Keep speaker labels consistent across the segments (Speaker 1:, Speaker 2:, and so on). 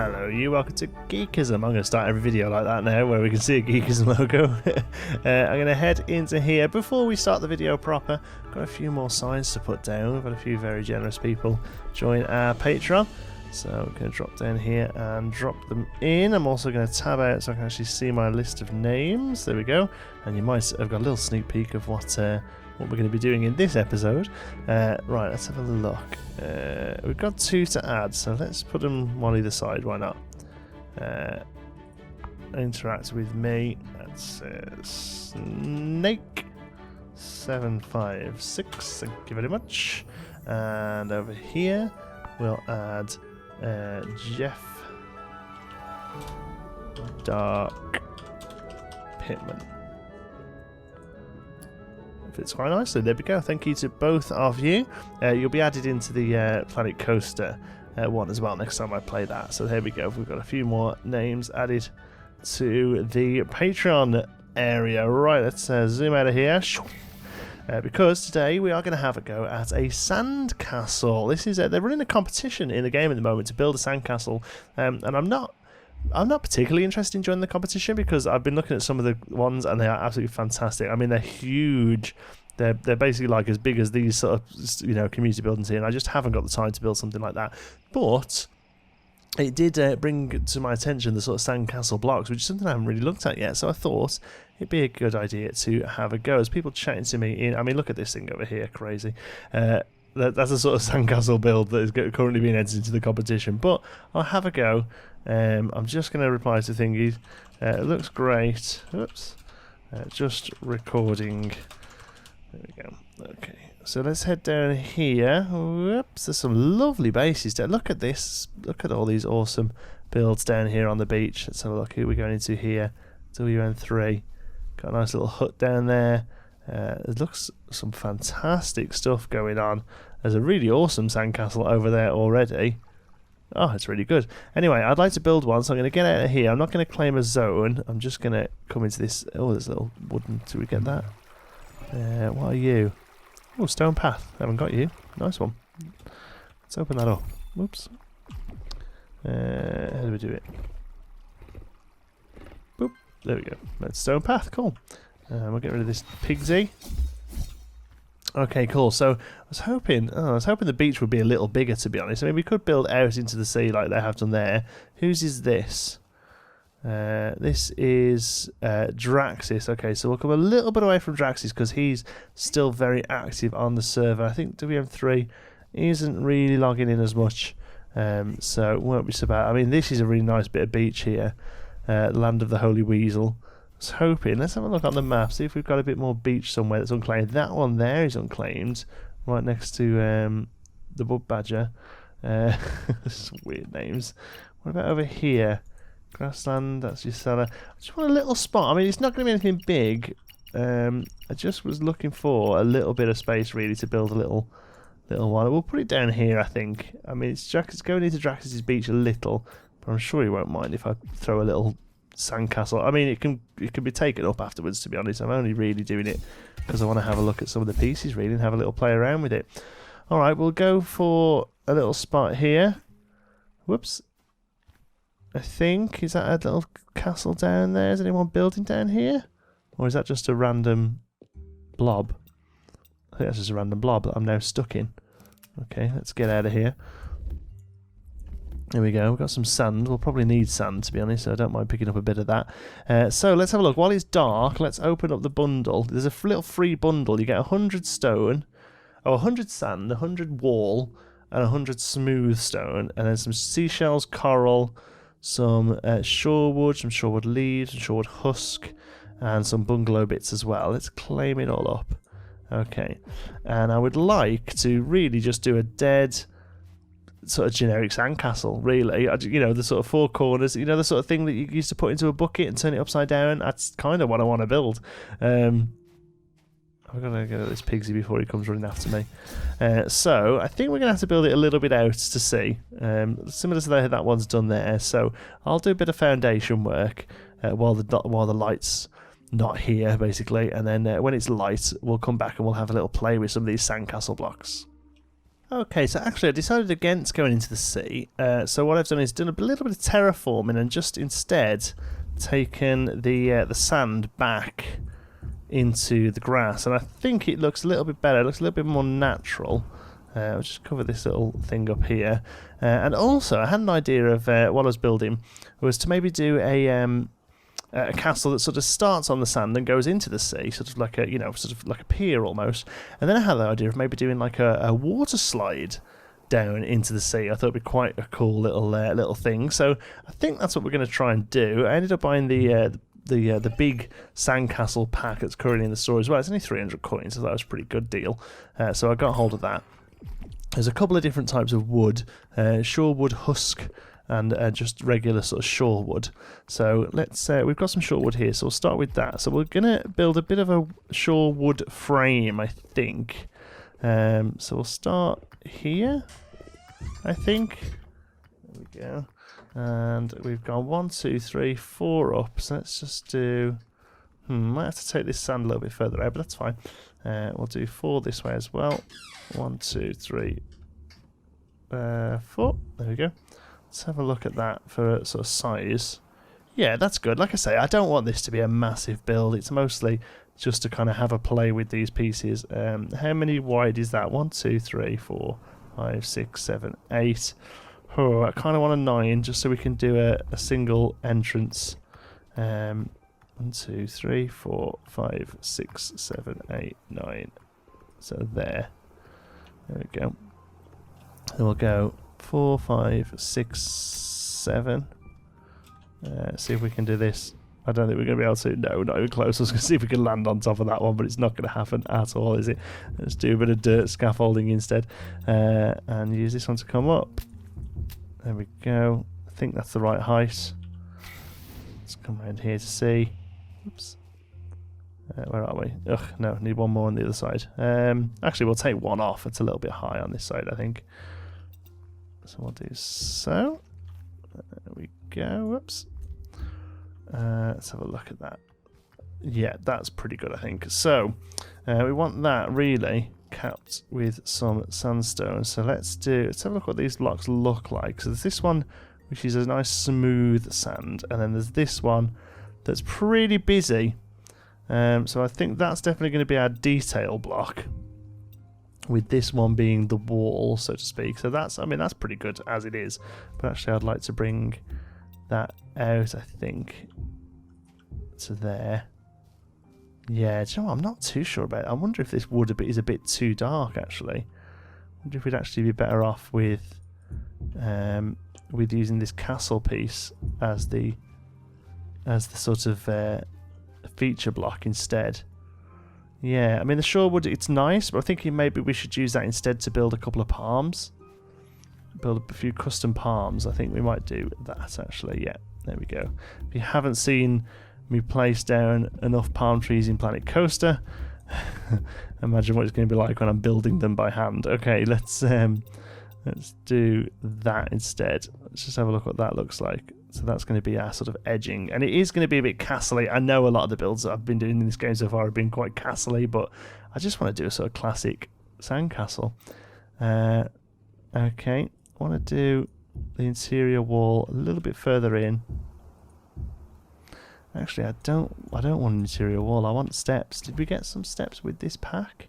Speaker 1: Hello you, welcome to Geekism. I'm going to start every video like that now where we can see a Geekism logo. I'm going to head into here. Before we start the video proper, I've got a few more signs to put down. We've got a few very generous people join our Patreon. So I'm going to drop down here and drop them in. I'm also going to tab out so I can actually see my list of names. There we go. And you might have got a little sneak peek of what we're going to be doing in this episode. Right, let's have a look. We've got 2 to add, so let's put them on either side. Why not? Interact with me. That's Snake 756. Thank you very much. And over here we'll add Jeff Dark Pittman. Fits quite nicely. There we go. Thank you to both of you. You'll be added into the Planet Coaster one as well next time I play that. So there we go. We've got a few more names added to the Patreon area. Right, let's zoom out of here. Because today we are going to have a go at a sandcastle. This is they're running a competition in the game at the moment to build a sandcastle, and I'm not particularly interested in joining the competition because I've been looking at some of the ones and they are absolutely fantastic. I mean, they're huge. They're basically like as big as these sort of community buildings here, and I just haven't got the time to build something like that. But it did bring to my attention the sort of sandcastle blocks, which is something I haven't really looked at yet. So I thought it'd be a good idea to have a go. As people chatting to me I mean, look at this thing over here, crazy. That's a sort of sandcastle build that is currently being entered into the competition. But I'll have a go. I'm just going to reply to thingies. It looks great. Oops. Just recording. There we go. Okay. So let's head down here. Whoops. There's some lovely bases there. Look at this. Look at all these awesome builds down here on the beach. Let's have a look. Who are we going into here? WN3. Got a nice little hut down there. It looks some fantastic stuff going on. There's a really awesome sandcastle over there already. Oh, it's really good. Anyway, I'd like to build one, so I'm going to get out of here. I'm not going to claim a zone. I'm just going to come into this. Oh, there's a little wooden. Do we get that? What are you? Oh, stone path. I haven't got you. Nice one. Let's open that up. Whoops. How do we do it? Boop. There we go. That's stone path. Cool. We'll get rid of this pigsy. Okay, cool. So I was hoping the beach would be a little bigger, to be honest. I mean, we could build out into the sea like they have done there. Whose is this? This is Draxis. Okay, so we'll come a little bit away from Draxis because he's still very active on the server. I think WM3 isn't really logging in as much, so it won't be so bad. I mean, this is a really nice bit of beach here, Land of the Holy Weasel. I was hoping, let's have a look on the map, see if we've got a bit more beach somewhere that's unclaimed. That one there is unclaimed, right next to the Bug Badger. Weird names. What about over here? Grassland, that's your cellar. I just want a little spot. I mean, it's not going to be anything big. I just was looking for a little bit of space, really, to build a little one. We'll put it down here, I think. I mean, it's going into Draxis' beach a little, but I'm sure he won't mind if I throw a little sandcastle. I mean, it can be taken up afterwards, to be honest. I'm only really doing it because I want to have a look at some of the pieces, really, and have a little play around with it. Alright, we'll go for a little spot here. Whoops. I think, is that a little castle down there? Is anyone building down here? Or is that just a random blob? I think that's just a random blob that I'm now stuck in. Okay, let's get out of here. There we go, we've got some sand. We'll probably need sand, to be honest, so I don't mind picking up a bit of that. So let's have a look. While it's dark, let's open up the bundle. There's a little free bundle. You get 100 stone, 100 sand, 100 wall, and 100 smooth stone, and then some seashells, coral, some shorewood, some shorewood leaves, some shorewood husk, and some bungalow bits as well. Let's claim it all up. Okay, and I would like to really just do a dead sort of generic sandcastle, really. You know, the sort of 4 corners, you know, the sort of thing that you used to put into a bucket and turn it upside down. That's kind of what I want to build. I've got to get at this pigsy before he comes running after me. So I think we're going to have to build it a little bit out to see. Similar to that one's done there. So I'll do a bit of foundation work while the light's not here, basically. And then when it's light, we'll come back and we'll have a little play with some of these sandcastle blocks. Okay, so actually I decided against going into the sea. So what I've done is done a little bit of terraforming and just instead taken the sand back into the grass, and I think it looks a little bit better. It looks a little bit more natural. I'll just cover this little thing up here. And also I had an idea of what I was building was to maybe do a castle that sort of starts on the sand and goes into the sea, sort of like a, sort of like a pier almost. And then I had the idea of maybe doing like a water slide down into the sea. I thought it'd be quite a cool little thing. So I think that's what we're going to try and do. I ended up buying the big Sandcastle pack that's currently in the store as well. It's only 300 coins, so that was a pretty good deal. So I got hold of that. There's a couple of different types of wood, shorewood husk and just regular sort of shorewood. So let's we've got some shorewood here, so we'll start with that. So we're gonna build a bit of a shorewood frame, I think. So we'll start here, I think. There we go. And we've gone 1, 2, 3, 4 up. So let's just do. Might have to take this sand a little bit further out, but that's fine. We'll do 4 this way as well. 1, 2, 3, 4. There we go. Let's have a look at that for a sort of size. Yeah, that's good. Like I say, I don't want this to be a massive build. It's mostly just to kind of have a play with these pieces. How many wide is that? 1, 2, 3, 4, 5, 6, 7, 8. Oh, I kind of want a 9 just so we can do a single entrance. 1, 2, 3, 4, 5, 6, 7, 8, 9. So there. There we go. Then we'll go 4, 5, 6, 7. See if we can do this. I don't think we're going to be able to. No, not even close. I was going to see if we can land on top of that one, but it's not going to happen at all, is it? Let's do a bit of dirt scaffolding instead. And use this one to come up. There we go. I think that's the right height. Let's come around here to see. Oops. Where are we? Ugh, no, need one more on the other side. Actually, we'll take one off. It's a little bit high on this side, I think. So we'll do so. There we go. Whoops. Let's have a look at that. Yeah, that's pretty good, I think. So, we want that really capped with some sandstone. So let's have a look what these blocks look like. So there's this one, which is a nice smooth sand, and then there's this one that's pretty busy. So I think that's definitely going to be our detail block, with this one being the wall, so to speak. So that's pretty good as it is. But actually, I'd like to bring that out, I think, to there. Yeah, do you know what? I'm not too sure about it. I wonder if this wood is a bit too dark, actually. I wonder if we'd actually be better off with using this castle piece as the sort of feature block instead. Yeah, I mean the shorewood, it's nice, but I'm thinking maybe we should use that instead to build a couple of palms. Build a few custom palms. I think we might do that actually. Yeah, there we go. If you haven't seen me place down enough palm trees in Planet Coaster, imagine what it's going to be like when I'm building them by hand. Okay, let's do that instead. Let's just have a look what that looks like. So that's going to be our sort of edging, and it is going to be a bit castle-y. I know a lot of the builds that I've been doing in this game so far have been quite castle-y, but I just want to do a sort of classic sandcastle. Okay, I want to do the interior wall a little bit further in. Actually, I don't want an interior wall. I want steps. Did we get some steps with this pack?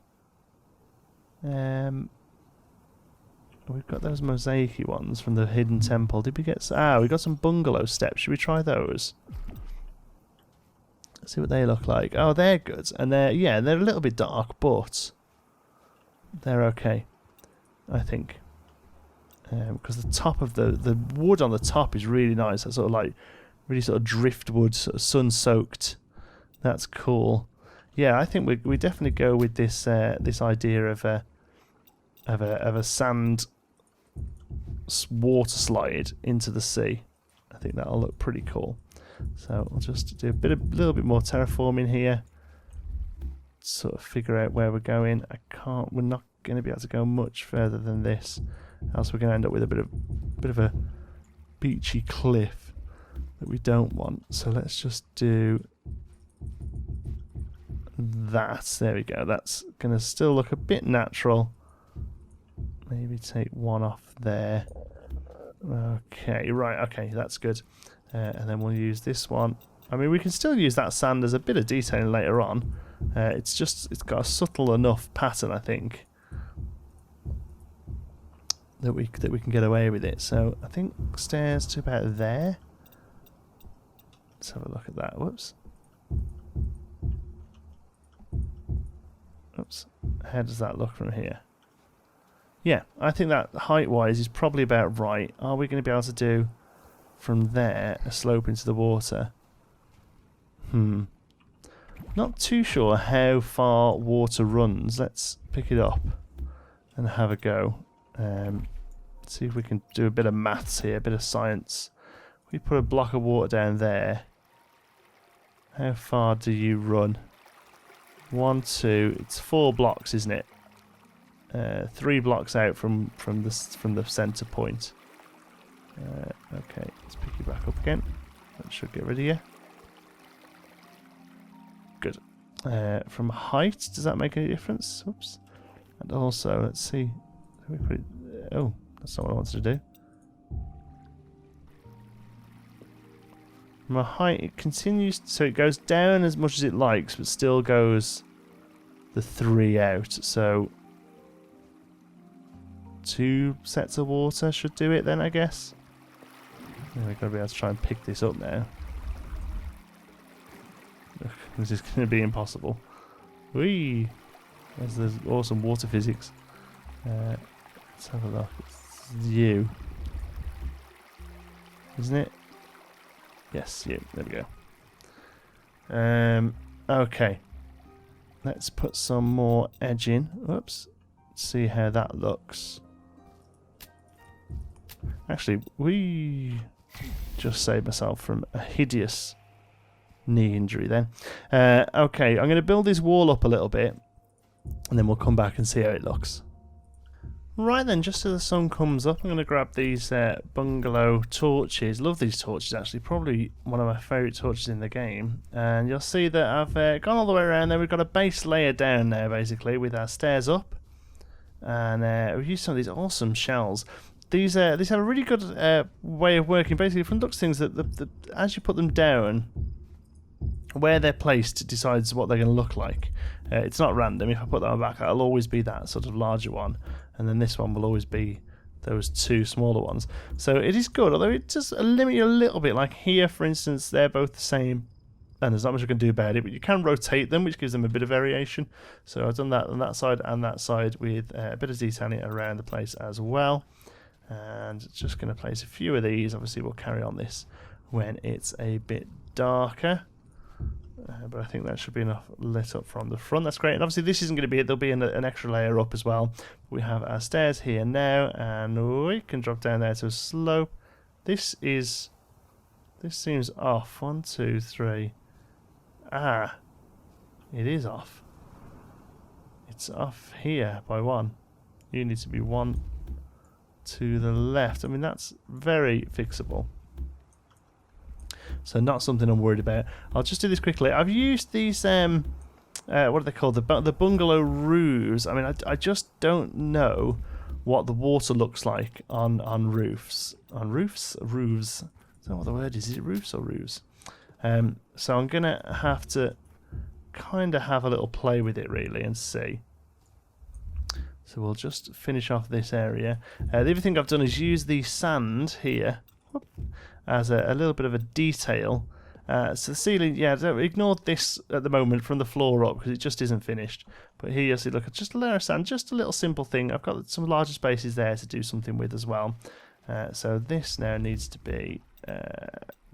Speaker 1: We've got those mosaic-y ones from the hidden temple. Did we get... we got some bungalow steps. Should we try those? Let's see what they look like. Oh, they're good. And they're a little bit dark, but they're okay, I think. Because the top of the wood on the top is really nice. That's sort of like really sort of driftwood, sort of sun-soaked. That's cool. Yeah, I think we definitely go with this this idea of a sand water slide into the sea. I think that'll look pretty cool. So we'll just do a little bit more terraforming here. Sort of figure out where we're going. We're not going to be able to go much further than this, else we're going to end up with a bit of a beachy cliff that we don't want. So let's just do that. There we go. That's going to still look a bit natural. Maybe take one off there. Okay, right, okay, that's good. And then we'll use this one. I mean, we can still use that sand as a bit of detailing later on. It's got a subtle enough pattern, I think, that we can get away with it. So I think stairs to about there. Let's have a look at that. Whoops. Oops. How does that look from here? Yeah, I think that height-wise is probably about right. Are we going to be able to do from there a slope into the water? Not too sure how far water runs. Let's pick it up and have a go. See if we can do a bit of maths here, a bit of science. We put a block of water down there. How far do you run? 1, 2. It's 4 blocks, isn't it? 3 blocks out from the center point. Okay, let's pick you back up again. That should get rid of you. Good. From height, does that make any difference? Oops. And also, let's see. We put it, oh, that's not what I wanted to do. From a height, it continues, so it goes down as much as it likes, but still goes the 3 out. So 2 sets of water should do it then, I guess. And we've got to be able to try and pick this up now. Ugh, this is going to be impossible. Whee! There's the awesome water physics. Let's have a look. It's you. Isn't it? Yes, you. There we go. Okay. Let's put some more edge in. Whoops. See how that looks. Actually, we just saved myself from a hideous knee injury then. Okay, I'm going to build this wall up a little bit, and then we'll come back and see how it looks. Right then, just as the sun comes up, I'm going to grab these bungalow torches. Love these torches, actually. Probably one of my favourite torches in the game. And you'll see that I've gone all the way around there. We've got a base layer down there, basically, with our stairs up. And we've used some of these awesome shells. These have a really good way of working. Basically, from looks things that as you put them down, where they're placed decides what they're going to look like. It's not random. If I put that one back, it'll always be that sort of larger one, and then this one will always be those 2 smaller ones. So it is good, although it does limit you a little bit. Like here, for instance, they're both the same, and there's not much I can do about it, but you can rotate them, which gives them a bit of variation. So I've done that on that side and that side with a bit of detailing around the place as well. And just going to place a few of these. Obviously, we'll carry on this when it's a bit darker. But I think that should be enough lit up from the front. That's great. And obviously this isn't going to be it. There'll be an extra layer up as well. We have our stairs here now, and we can drop down there to a slope. This seems off. 1, 2, 3. Ah, it is off. It's off here by 1. You need to be 1 to the left. I mean, that's very fixable. So not something I'm worried about. I'll just do this quickly. I've used these, what are they called? The bungalow roofs. I mean, I just don't know what the water looks like on roofs. On roofs? Roofs. I don't know what the word is. Is it roofs or roofs? So I'm going to have to kind of have a little play with it, really, and see. So we'll just finish off this area. The other thing I've done is use the sand here as a little bit of a detail. So the ceiling, yeah, don't ignore this at the moment from the floor up because it just isn't finished. But here you see, look, just a layer of sand, just a little simple thing. I've got some larger spaces there to do something with as well. So this now needs to be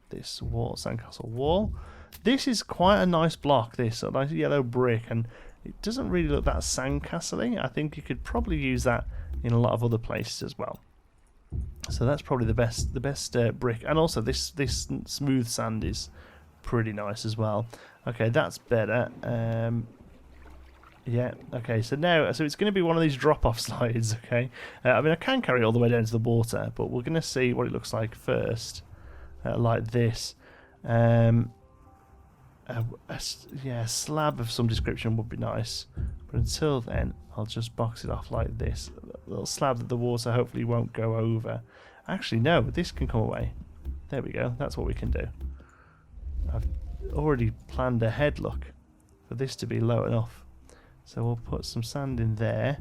Speaker 1: this wall, sandcastle wall. This is quite a nice block, this a nice yellow brick, and it doesn't really look that sandcastle-y. I think you could probably use that in a lot of other places as well. So that's probably the best brick, and also this smooth sand is pretty nice as well. Okay, that's better. Yeah. Okay. So it's going to be one of these drop-off slides. Okay. I mean, I can carry it all the way down to the water, but we're going to see what it looks like first, like this. yeah, a slab of some description would be nice. But until then, I'll just box it off like this. A little slab that the water hopefully won't go over. Actually, no, this can come away. There we go. That's what we can do. I've already planned ahead, look, for this to be low enough. So we'll put some sand in there.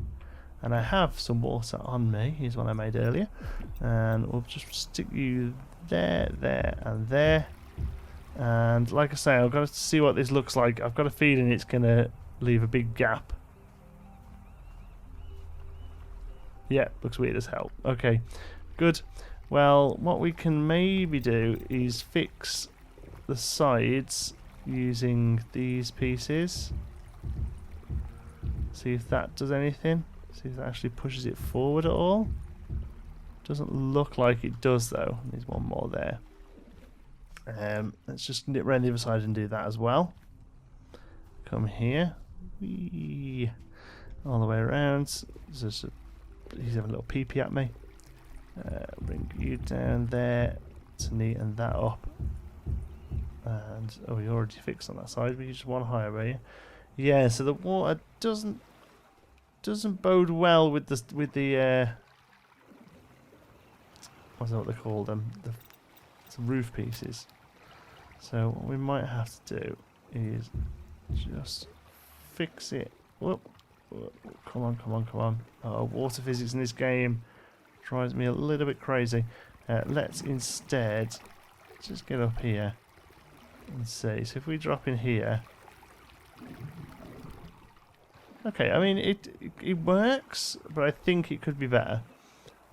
Speaker 1: And I have some water on me. Here's one I made earlier. And we'll just stick you there, there, and there. And like I say, I've got to see what this looks like. I've got a feeling it's going to leave a big gap. Yeah, looks weird as hell. Okay, good. Well, what we can maybe do is fix the sides using these pieces. See if that does anything. See if that actually pushes it forward at all. Doesn't look like it does though. There's one more there. Let's just nip around the other side and do that as well. Come here. Whee. All the way around. He's having a little pee-pee at me. Bring you down there to neaten that up. And oh, we already fixed on that side. We just one higher, were you? Yeah. So the water doesn't bode well with the what's that what they call them? The roof pieces. So what we might have to do is just fix it. Whoop. Come on, come on, come on. Oh, water physics in this game drives me a little bit crazy. Let's instead just get up here and see. So if we drop in here, okay. I mean, it works, but I think it could be better.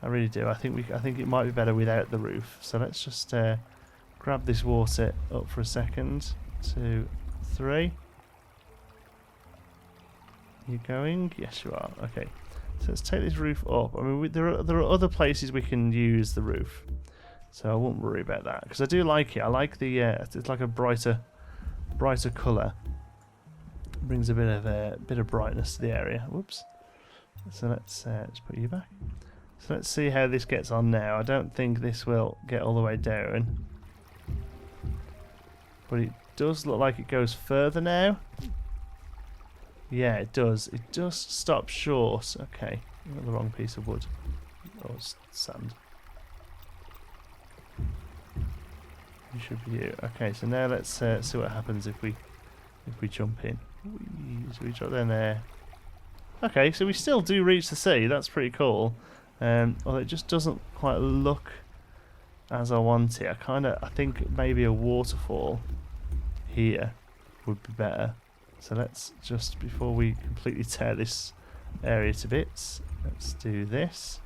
Speaker 1: I really do. I think it might be better without the roof. So let's just grab this water up for a second. 2, 3. You going? Yes, you are. Okay. So let's take this roof up. I mean, there are other places we can use the roof, so I won't worry about that because I do like it. I like the it's like a brighter colour. Brings a bit of brightness to the area. Whoops. So let's put you back. So let's see how this gets on now. I don't think this will get all the way down, but it does look like it goes further now. Yeah, it does. It just stops short. Okay, got the wrong piece of wood or sand. You should be you. Okay, so now let's see what happens if we jump in. So we drop down there. Okay, so we still do reach the sea. That's pretty cool. Although it just doesn't quite look as I want it. I think maybe a waterfall here would be better. So let's just, before we completely tear this area to bits, let's do this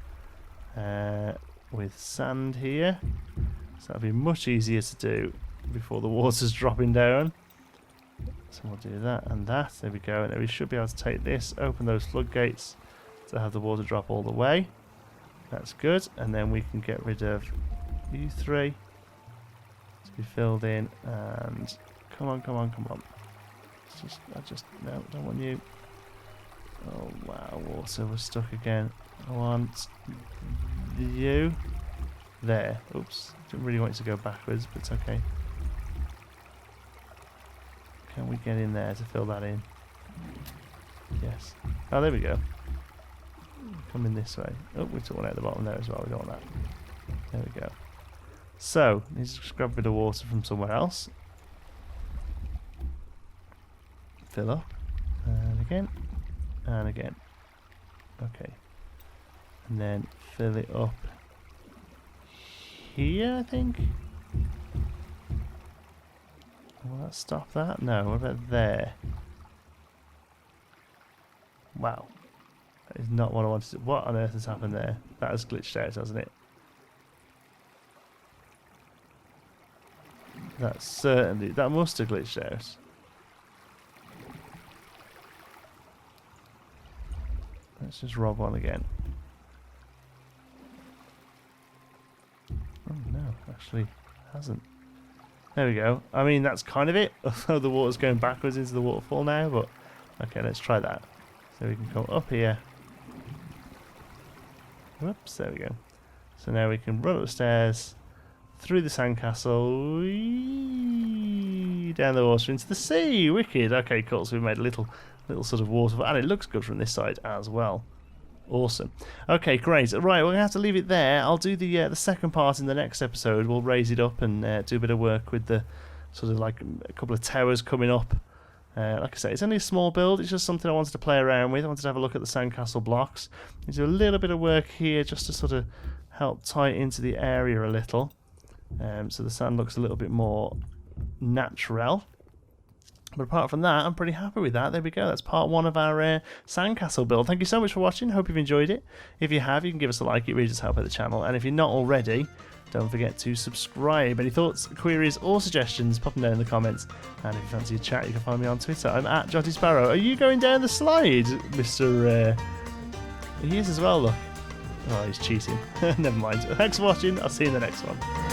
Speaker 1: with sand here. So that'll be much easier to do before the water's dropping down. So we'll do that and that. There we go. And then we should be able to take this, open those floodgates to have the water drop all the way. That's good. And then we can get rid of you 3 to be filled in. And come on, come on, come on. No, don't want you. Oh wow, water was stuck again. I want you. There. Oops. Didn't really want it to go backwards, but it's okay. Can we get in there to fill that in? Yes. Oh, there we go. Coming this way. Oh, we took one out the bottom there as well. We don't want that. There we go. So, let's just grab a bit of water from somewhere else. Fill up. And again. And again. Okay. And then fill it up here, I think. Will that stop that? No, what about there? Wow. That is not what I wanted to. What on earth has happened there? That has glitched out, hasn't it? That must have glitched out. Let's just rob one again. Oh no, actually hasn't. There we go. I mean, that's kind of it. Although the water's going backwards into the waterfall now, but okay, let's try that. So we can come up here. Whoops, there we go. So now we can run up the stairs, through the sandcastle, down the water into the sea. Wicked. Okay, cool. So we made a little sort of waterfall, and it looks good from this side as well. Awesome. Okay, great. Right, we're gonna have to leave it there. I'll do the second part in the next episode. We'll raise it up and do a bit of work with the sort of like a couple of towers coming up. Like I say, it's only a small build. It's just something I wanted to play around with. I wanted to have a look at the sandcastle blocks. Do a little bit of work here just to sort of help tie it into the area a little, so the sand looks a little bit more natural. But apart from that, I'm pretty happy with that. There we go. That's part 1 of our sandcastle build. Thank you so much for watching. Hope you've enjoyed it. If you have, you can give us a like. It really does help out the channel. And if you're not already, don't forget to subscribe. Any thoughts, queries, or suggestions, pop them down in the comments. And if you fancy a chat, you can find me on Twitter. I'm at Jotty Sparrow. Are you going down the slide, Mr. He is as well, look. Oh, he's cheating. Never mind. Thanks for watching. I'll see you in the next one.